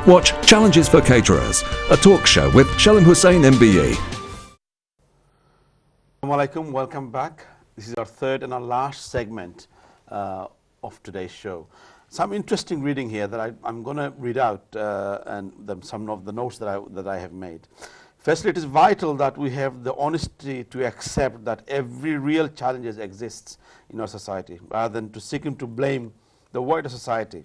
Watch Challenges for Caterers, a talk show with Shalim Hussain MBE. Assalamu alaikum, welcome back. This is our third and our last segment of today's show. Some interesting reading here that I'm going to read out some of the notes that I have made. Firstly, it is vital that we have the honesty to accept that every real challenge exists in our society, rather than to seeking to blame the wider society.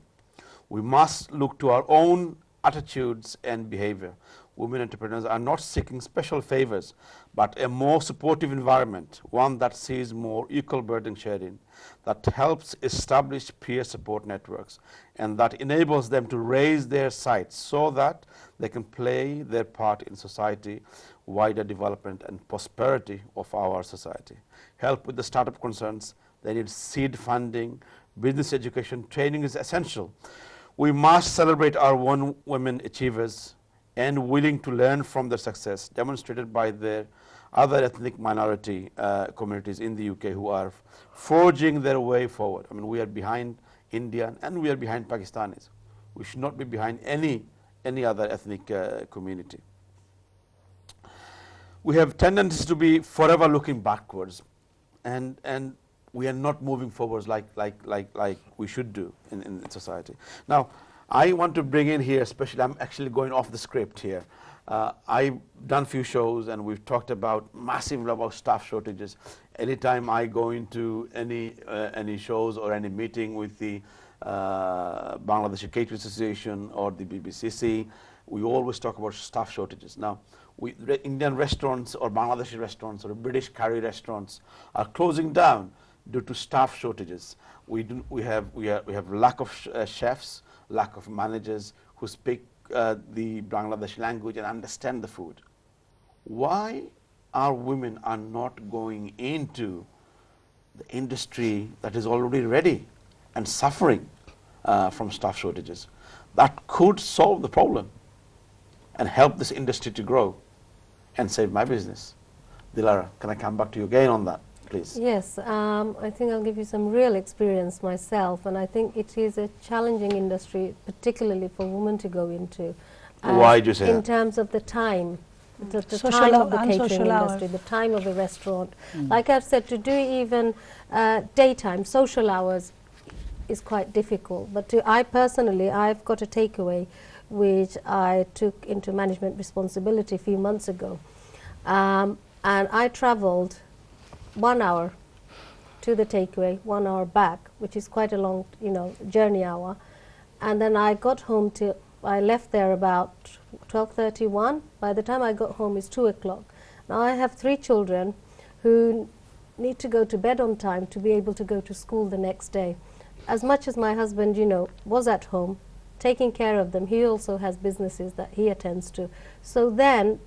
We must look to our own attitudes and behavior. Women entrepreneurs are not seeking special favors, but a more supportive environment, one that sees more equal burden sharing, that helps establish peer support networks, and that enables them to raise their sights so that they can play their part in society, wider development and prosperity of our society. Help with the startup concerns, they need seed funding, business education, training is essential. We must celebrate our women achievers and willing to learn from their success demonstrated by their other ethnic minority communities in the UK who are forging their way forward. I mean, we are behind India and we are behind Pakistanis. We should not be behind any other ethnic community. We have tendencies to be forever looking backwards, and we are not moving forwards like we should do in society. Now, I want to bring in here, especially, I'm actually going off the script here. I've done a few shows and we've talked about massive level of staff shortages. Anytime I go into any shows or any meeting with the Bangladeshi Caterers Association or the BBCC, we always talk about staff shortages. Now, Indian restaurants or Bangladeshi restaurants or British curry restaurants are closing down due to staff shortages. We have lack of chefs, lack of managers who speak the Bangladeshi language and understand the food. Why our women are not going into the industry that is already ready and suffering from staff shortages? That could solve the problem and help this industry to grow and save my business. Dilara, can I come back to you again on that, please? Yes, I think I'll give you some real experience myself, and I think it is a challenging industry, particularly for women to go into. Why do you say that? In terms of the time, the time of the catering industry, the time of the restaurant. Like I've said, to do even daytime, social hours is quite difficult. But I personally, I've got a takeaway which I took into management responsibility a few months ago. And I traveled 1 hour to the takeaway, 1 hour back, which is quite a long, journey hour. And then I got home I left there about 12:31. By the time I got home, it's 2 o'clock. Now I have 3 children who need to go to bed on time to be able to go to school the next day. As much as my husband, was at home, taking care of them, he also has businesses that he attends to. So then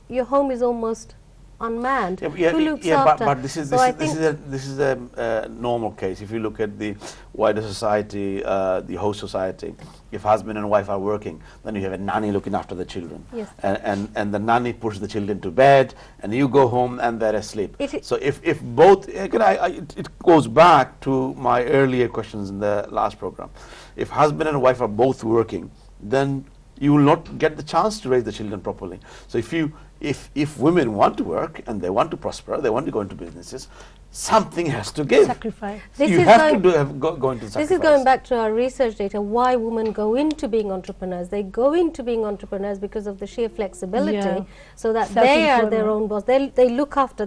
your home is almost unmanned. Who looks after? But this is a normal case. If you look at the wider society, the host society, if husband and wife are working, then you have a nanny looking after the children. Yes. And the nanny puts the children to bed, and you go home and they're asleep. So if both, it goes back to my earlier questions in the last program. If husband and wife are both working, then you will not get the chance to raise the children properly. So if women want to work and they want to prosper, they want to go into businesses, something has to give. Sacrifice. You have to go into sacrifice. This is going back to our research data, why women go into being entrepreneurs. They go into being entrepreneurs because of the sheer flexibility, so that they are their own boss. They can look after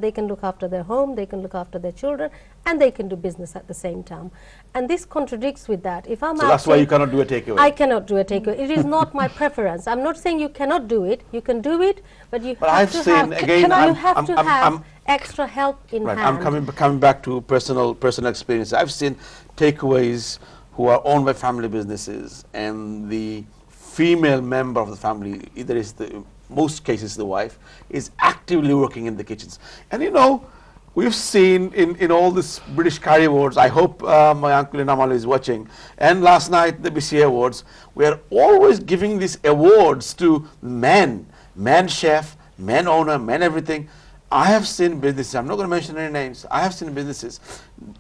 their home, they can look after their children, and they can do business at the same time. And this contradicts with that. If I'm so that's why you cannot do a takeaway. I cannot do a takeaway. It is not my preference. I'm not saying you cannot do it. You can do it, but you have to have extra help in hand. I'm coming back to personal experience. I've seen takeaways who are owned by family businesses, and the female member of the family, either is most cases the wife, is actively working in the kitchens. And we've seen in all these British Curry Awards, I hope my uncle Inamal is watching, and last night the BCA Awards, we are always giving these awards to men chef, men owner, men everything. I have seen businesses, I'm not going to mention any names, I have seen businesses,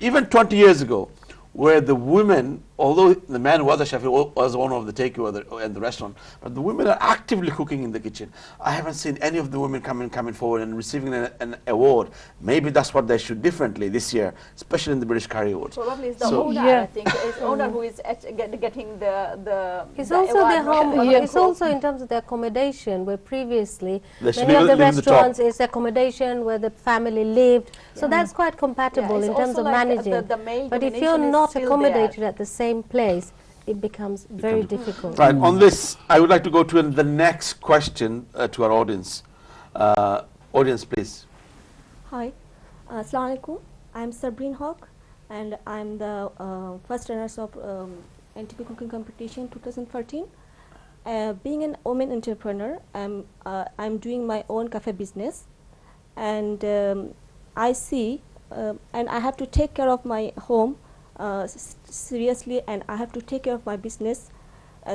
even 20 years ago, where the women although the man was a chef, he was owner of the takeaway and the restaurant, but the women are actively cooking in the kitchen. I haven't seen any of the women coming forward and receiving an award. Maybe that's what they should differently this year, especially in the British Curry Awards. Probably it's the owner, I think. It's owner who is getting the It's also award. their home. It's also in terms of the accommodation, where previously many of the restaurants is accommodation where the family lived. So that's quite compatible in terms of managing. But if you're not accommodated at the same place, it becomes very difficult. Right. On this, I would like to go to the next question to our audience. Audience, please. Hi, Assalamu alaikum. I'm Sabrine Hawk, and I'm the first runner of NTP cooking competition 2013. Being an woman entrepreneur, I'm doing my own cafe business, and I see, and I have to take care of my home seriously, and I have to take care of my business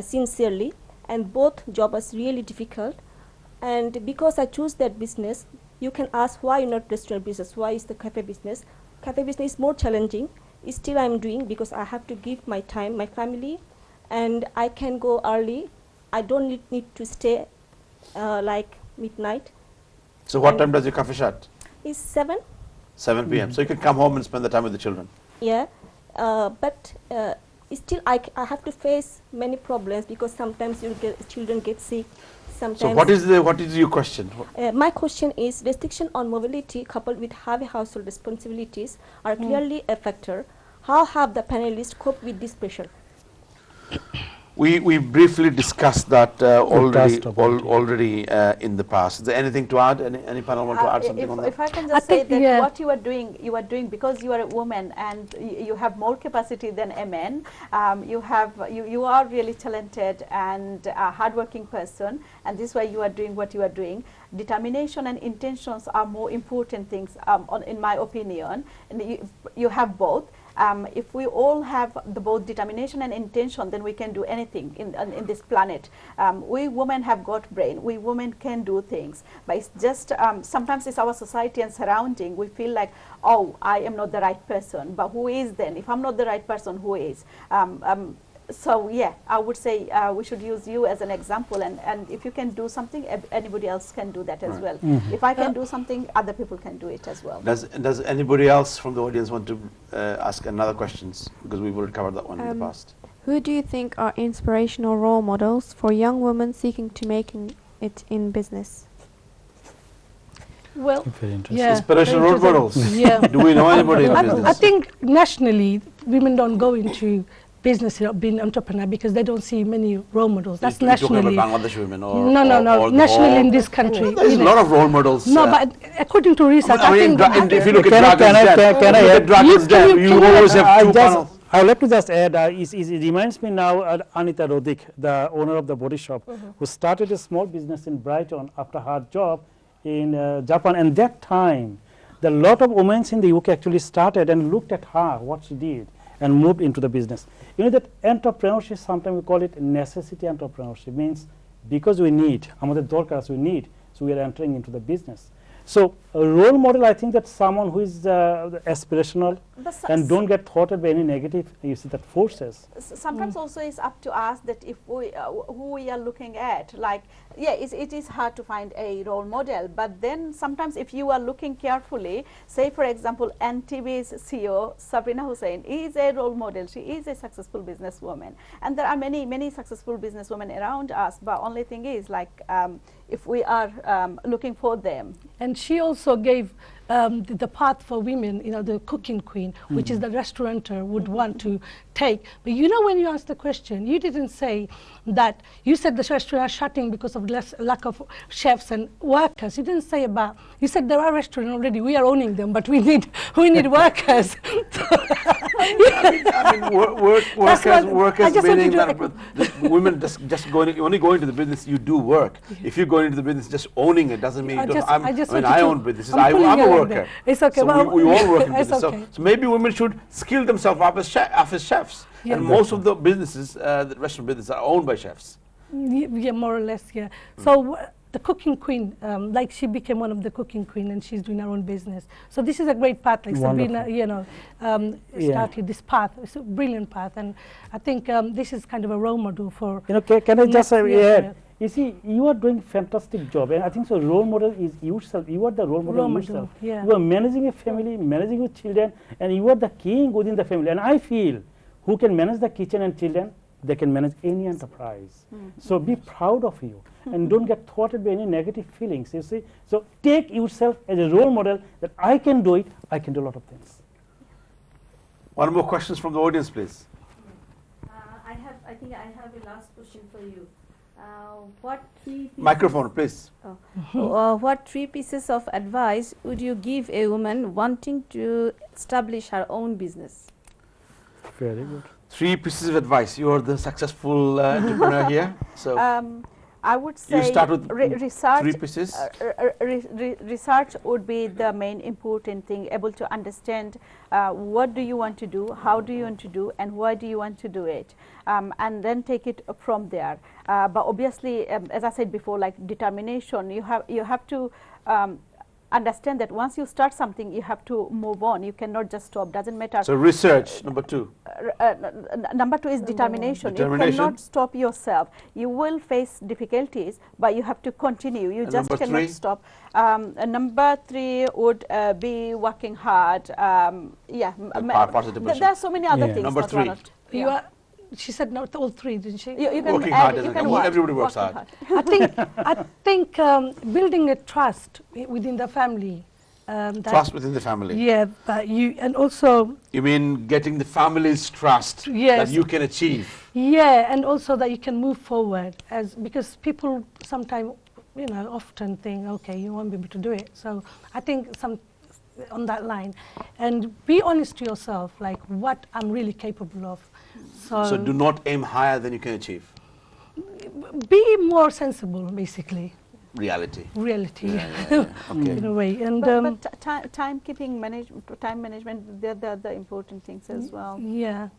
sincerely, and both jobs are really difficult. And because I choose that business, you can ask why not restaurant business, why is the cafe business? Cafe business is more challenging. Still I'm doing because I have to give my time, my family, and I can go early. I don't need to stay like midnight. So what time does your cafe shut? It's 7. 7 p.m. So you can come home and spend the time with the children. Yeah, but still I have to face many problems because sometimes children get sick. Sometimes. So what is your question? My question is, restriction on mobility coupled with heavy household responsibilities are clearly a factor. How have the panelists coped with this pressure? We briefly discussed that already in the past. Is there anything to add? Any panel want to add something on that? If I can just say that what you are doing because you are a woman and you have more capacity than a man. You are really talented and a hardworking person, and this is why you are doing what you are doing. Determination and intentions are more important things, in my opinion. And you have both. If we all have both determination and intention, then we can do anything in this planet. We women have got brain. We women can do things. But it's just, sometimes it's our society and surrounding. We feel like, oh, I am not the right person. But who is then? If I'm not the right person, who is? So yeah, I would say we should use you as an example, and if you can do something, anybody else can do that as well. If I can do something, other people can do it as well. Does anybody else from the audience want to ask another questions? Because we've already covered that one in the past. Who do you think are inspirational role models for young women seeking to make it in business? Well, Inspirational role models. Yeah. Do we know anybody in business? I think nationally, women don't go into business being entrepreneur because they don't see many role models. That's nationally. You're talking about Bangladesh women or no, nationally in this country. There's a lot of role models. No, but according to research, I think if you look at Dragon's Den, you always have two panels. I would like to just add, it reminds me now Anita Rodik, the owner of the body shop, who started a small business in Brighton after her job in Japan. And that time, a lot of women in the UK actually started and looked at her, what she did, and moved into the business. You know that entrepreneurship, sometimes we call it necessity entrepreneurship, means because we need, amader dorkar we need, so we are entering into the business. So a role model, I think that someone who is aspirational and don't get thwarted by any negative, you see, that forces. Sometimes also it's up to us that if we, who we are looking at, like, yeah, it is hard to find a role model, but then sometimes if you are looking carefully, say for example, NTV's CEO, Sabrina Hussain, is a role model. She is a successful businesswoman. And there are many successful businesswomen around us, but only thing is like, if we are looking for them. And she also gave the path for women, you know, the cooking queen, which is the restaurateur would want to take. But you know, when you asked the question, you didn't say that, you said the restaurants are shutting because of lack of chefs and workers. You didn't say about, you said there are restaurants already, we are owning them, but we need workers. Workers meaning that women just only go into the business, you do work. If you go into the business just owning it doesn't mean I own businesses, I'm a worker. It's okay. So we all work in business. Okay. So maybe women should skill themselves up as chefs. Yeah. And most of the businesses, the restaurant businesses, are owned by chefs. Yeah, more or less, yeah. So the cooking queen, like she became one of the cooking queen and she's doing her own business. So this is a great path, like Sabrina, you know, started this path. It's a brilliant path, and I think this is kind of a role model for. You know, can I just add? You see, you are doing fantastic job, and I think so. Role model is yourself. You are the role model yourself. Yeah. You are managing a family, managing your children, and you are the king within the family. And I feel, who can manage the kitchen and children, they can manage any enterprise. So be proud of you, and don't get thwarted by any negative feelings. You see, so take yourself as a role model that I can do it. I can do a lot of things. One more questions from the audience, please. I think I have a last question for you. What three microphone, please. What 3 pieces of advice would you give a woman wanting to establish her own business? Very good. 3 pieces of advice. You are the successful entrepreneur here. So I would say you start with research. 3 pieces. Research would be the main important thing. Able to understand what do you want to do, how do you want to do, and why do you want to do it, and then take it from there. But obviously, as I said before, like determination, you have to understand that once you start something, you have to move on. You cannot just stop. Doesn't matter. So research, number 2. Number 2 is determination. You cannot stop yourself. You will face difficulties, but you have to continue. You just cannot stop. Number 3 would be working hard. There are so many other things. Number 3. You are. She said not all 3, didn't she? You can working add, hard. you can Everybody works hard. I think building a trust within the family. Trust within the family. Yeah, but and also. You mean getting the family's trust that you can achieve. Yeah, and also that you can move forward, because people sometimes, often think, okay, you won't be able to do it. So I think on that line, and be honest to yourself, like what I'm really capable of. So do not aim higher than you can achieve. Be more sensible, basically. Reality. Okay. In a way, and but time management, they're the important things as well. Yeah.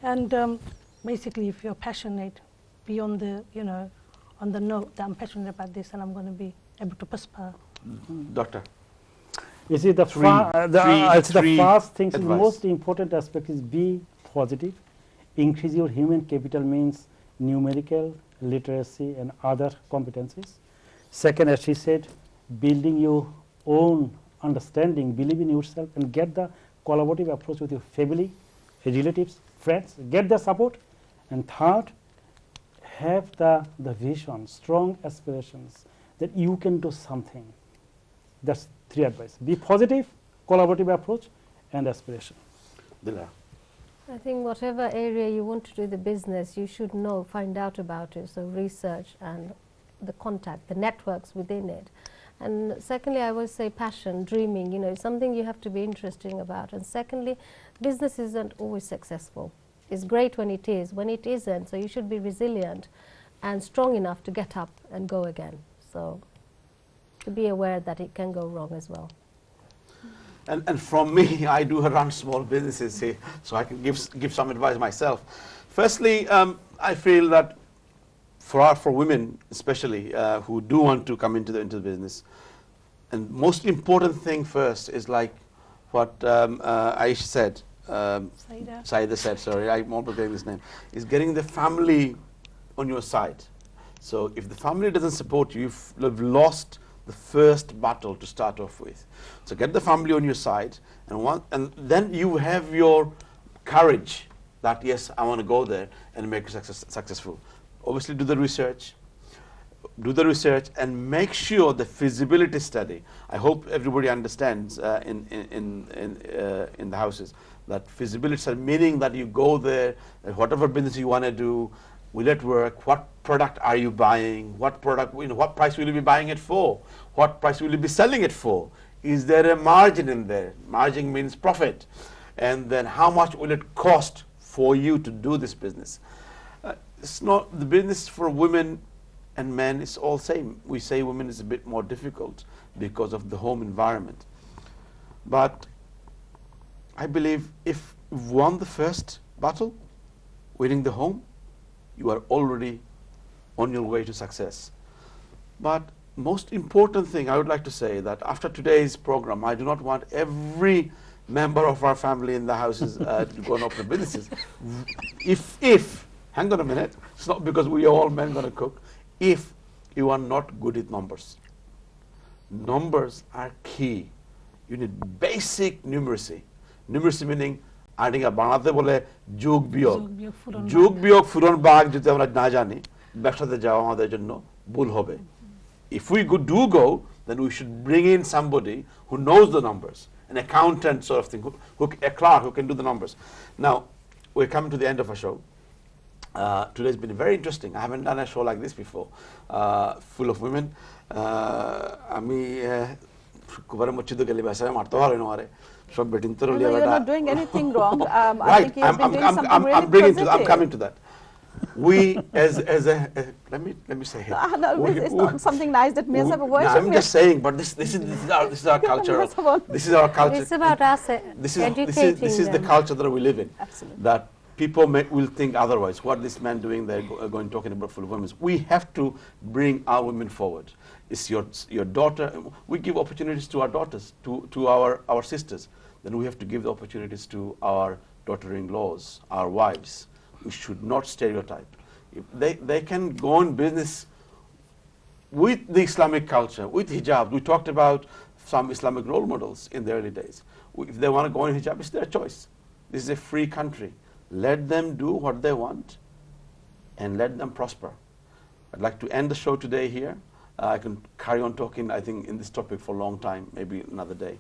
And basically, if you're passionate, be on the on the note that I'm passionate about this, and I'm going to be able to prosper. Doctor. You see, the first thing, the most important aspect is be positive. Increase your human capital means numerical, literacy, and other competencies. Second, as she said, building your own understanding, believe in yourself, and get the collaborative approach with your family, relatives, friends, get the support. And third, have the vision, strong aspirations that you can do something. That's 3 advice. Be positive, collaborative approach, and aspiration. Dila. I think whatever area you want to do the business, you should find out about it. So research and the contact, the networks within it. And secondly, I would say passion, dreaming, something you have to be interested about. And secondly, business isn't always successful. It's great when it is, when it isn't. So you should be resilient and strong enough to get up and go again. So to be aware that it can go wrong as well. And from me, I do run small businesses here, so I can give some advice myself. Firstly, I feel that for women especially who do want to come into the business, and most important thing first is like what Aisha said, Saida said, sorry, I'm not forgetting this name, is getting the family on your side. So if the family doesn't support you, you've lost the first battle to start off with. So get the family on your side, and then you have your courage that yes, I want to go there and make it successful. Obviously do the research and make sure the feasibility study. I hope everybody understands in the houses that feasibility study, meaning that you go there, whatever business you want to do, will it work? What product are you buying? What product, what price will you be buying it for? What price will you be selling it for? Is there a margin in there? Margin means profit. And then how much will it cost for you to do this business? It's not the business for women and men is all same. We say women is a bit more difficult because of the home environment. But I believe if you've won the first battle, winning the home, you are already on your way to success. But most important thing I would like to say that after today's program, I do not want every member of our family in the houses to go and open businesses. If, hang on a minute, it's not because we are all men going to cook. If you are not good with numbers, numbers are key. You need basic numeracy. Numeracy meaning adding a বানাতে বলে যোগ বিয়োগ যোগ বিয়োগ ফুরন ভাগ যদি আমরা না জানি ব্যবসাতে যাওয়া আমাদের জন্য ভুল হবে. If we do go, then we should bring in somebody who knows the numbers, an accountant sort of thing, a clerk who can do the numbers. Now, we're coming to the end of our show. Today's been very interesting. I haven't done a show like this before, full of women. আমি কুবারে মসজিদে গেলে বেসায় মারতে পারে না আরে সব বেটিন তো রলিয়া You're বেটা. not doing anything wrong. I Right, think you've been doing something really I'm bringing to, I'm positive. coming to that. We as a let me say it. No, it's not something nice that males have a voice. No, I'm just saying, but this is our culture. This is our culture. It's about us educating this is the them. culture that we live in. Absolutely. That people will think otherwise. What this man doing? They're going talking about full women. We have to bring our women forward. It's your daughter. We give opportunities to our daughters, to our sisters. Then we have to give the opportunities to our daughter-in-laws, our wives. We should not stereotype. If they can go in business with the Islamic culture, with hijab. We talked about some Islamic role models in the early days. If they want to go in hijab, it's their choice. This is a free country. Let them do what they want and let them prosper. I'd like to end the show today here. I can carry on talking, I think, in this topic for a long time, maybe another day.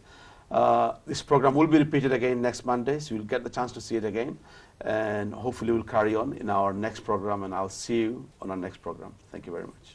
This program will be repeated again next Monday, so you'll get the chance to see it again. And hopefully we'll carry on in our next program, and I'll see you on our next program. Thank you very much.